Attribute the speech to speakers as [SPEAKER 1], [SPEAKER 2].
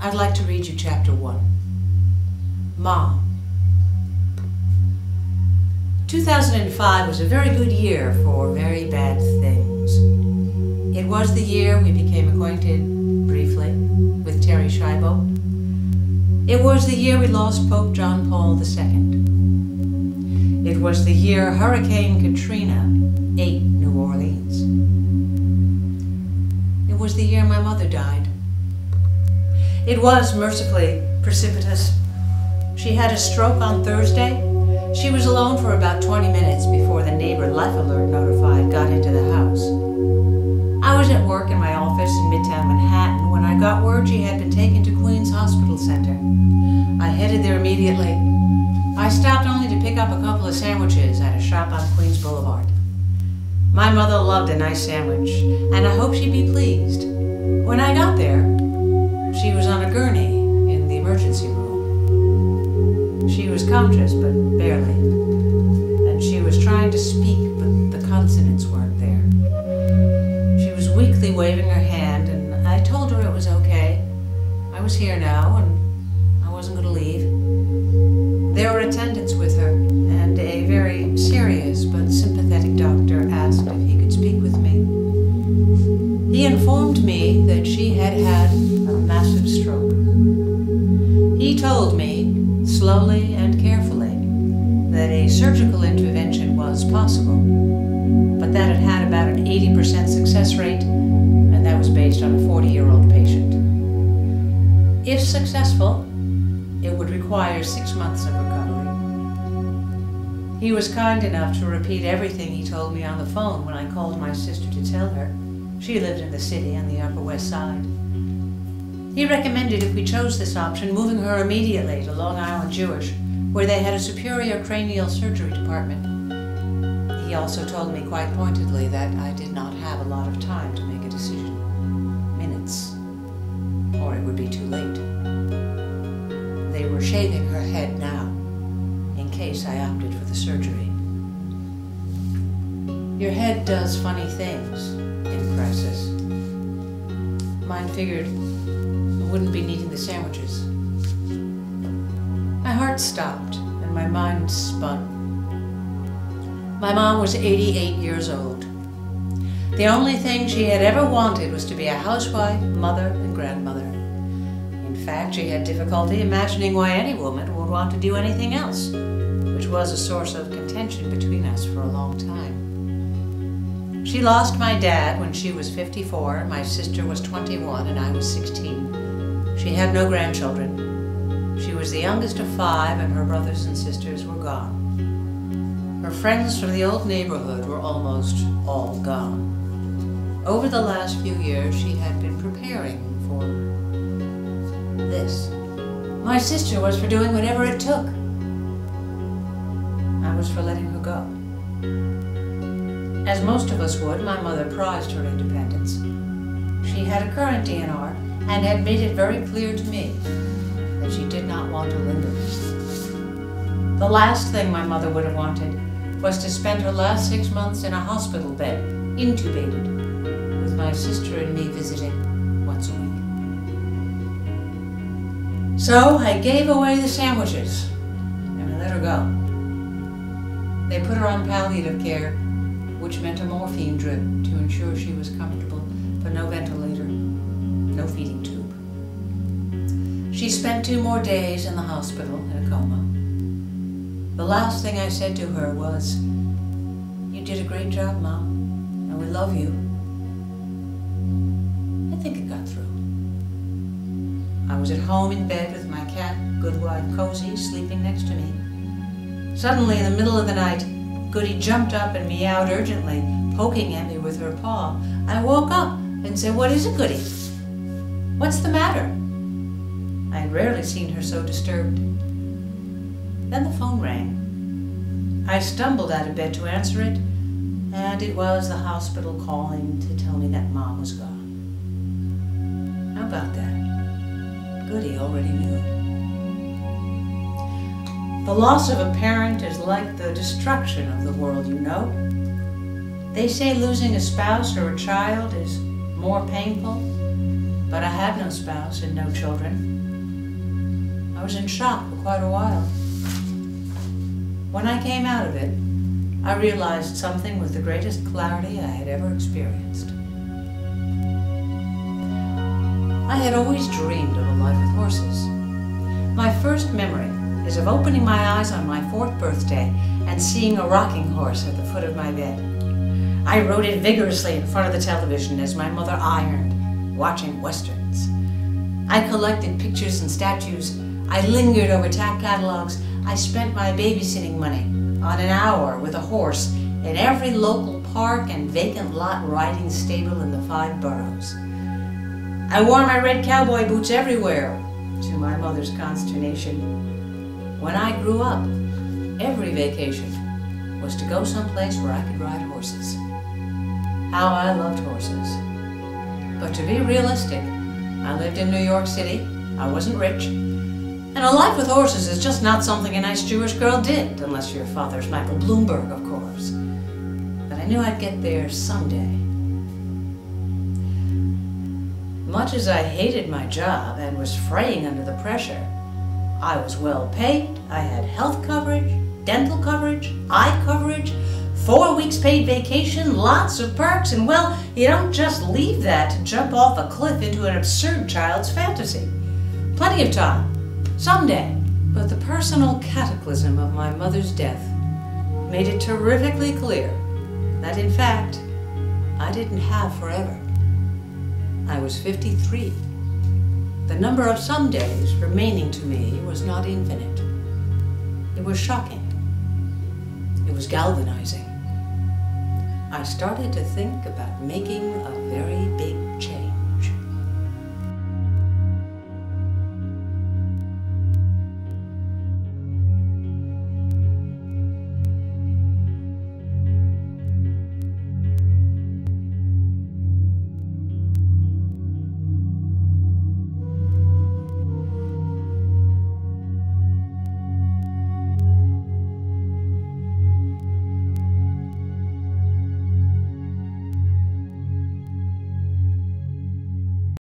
[SPEAKER 1] I'd like to read you chapter 1. Mom. 2005 was a very good year for very bad things. It was the year we became acquainted, briefly, with Terry Schiavo. It was the year we lost Pope John Paul II. It was the year Hurricane Katrina ate New Orleans. It was the year my mother died. It was, mercifully, precipitous. She had a stroke on Thursday. She was alone for about 20 minutes before the neighbor Life Alert notified got into the house. I was at work in my office in Midtown Manhattan when I got word she had been taken to Queens Hospital Center. I headed there immediately. I stopped only to pick up a couple of sandwiches at a shop on Queens Boulevard. My mother loved a nice sandwich, and I hoped she'd be pleased. When I got there, she was on a gurney in the emergency room. She was conscious, but barely, and she was trying to speak, but the consonants weren't there. She was weakly waving her hand, and I told her it was okay. I was here now, and I wasn't going to leave. There were attendants with her, and a very serious but sympathetic doctor asked if he could speak with me. He informed me that she had had a massive stroke. He told me, slowly and carefully, that a surgical intervention was possible, but that it had about an 80% success rate, and that was based on a 40-year-old patient. If successful, it would require 6 months of recovery. He was kind enough to repeat everything he told me on the phone when I called my sister to tell her. She lived in the city on the Upper West Side. He recommended, if we chose this option, moving her immediately to Long Island Jewish, where they had a superior cranial surgery department. He also told me quite pointedly that I did not have a lot of time to make a decision. Minutes, or it would be too late. They were shaving her head now, in case I opted for the surgery. Your head does funny things in crisis. Mine figured I wouldn't be needing the sandwiches. My heart stopped and my mind spun. My mom was 88 years old. The only thing she had ever wanted was to be a housewife, mother, and grandmother. In fact, she had difficulty imagining why any woman would want to do anything else, which was a source of contention between us for a long time. She lost my dad when she was 54, my sister was 21, and I was 16. She had no grandchildren. She was the youngest of 5, and her brothers and sisters were gone. Her friends from the old neighborhood were almost all gone. Over the last few years, she had been preparing for this. My sister was for doing whatever it took. I was for letting her go. As most of us would, my mother prized her independence. She had a current DNR and had made it very clear to me that she did not want to linger. The last thing my mother would have wanted was to spend her last 6 months in a hospital bed, intubated, with my sister and me visiting once a week. So I gave away the sandwiches and I let her go. They put her on palliative care, which meant a morphine drip to ensure she was comfortable, but no ventilator, no feeding tube. She spent 2 more days in the hospital in a coma. The last thing I said to her was, "You did a great job, Mom, and we love you." I think it got through. I was at home in bed with my cat, Goodwife Cozy, sleeping next to me. Suddenly, in the middle of the night, Goody jumped up and meowed urgently, poking at me with her paw. I woke up and said, "What is it, Goody? What's the matter?" I had rarely seen her so disturbed. Then the phone rang. I stumbled out of bed to answer it, and it was the hospital calling to tell me that Mom was gone. How about that? Goody already knew. The loss of a parent is like the destruction of the world, you know. They say losing a spouse or a child is more painful, but I had no spouse and no children. I was in shock for quite a while. When I came out of it, I realized something with the greatest clarity I had ever experienced. I had always dreamed of a life with horses. My first memory is of opening my eyes on my 4th birthday and seeing a rocking horse at the foot of my bed. I rode it vigorously in front of the television as my mother ironed, watching westerns. I collected pictures and statues. I lingered over tack catalogs. I spent my babysitting money on an hour with a horse in every local park and vacant lot riding stable in the 5 boroughs. I wore my red cowboy boots everywhere, to my mother's consternation. When I grew up, every vacation was to go someplace where I could ride horses. How I loved horses. But to be realistic, I lived in New York City, I wasn't rich, and a life with horses is just not something a nice Jewish girl did, unless your father's Michael Bloomberg, of course. But I knew I'd get there someday. Much as I hated my job and was fraying under the pressure, I was well paid, I had health coverage, dental coverage, eye coverage, 4 weeks paid vacation, lots of perks, and well, you don't just leave that to jump off a cliff into an absurd child's fantasy. Plenty of time, someday. But the personal cataclysm of my mother's death made it terrifically clear that, in fact, I didn't have forever. I was 53. The number of some days remaining to me was not infinite. It was shocking. It was galvanizing. I started to think about making a very big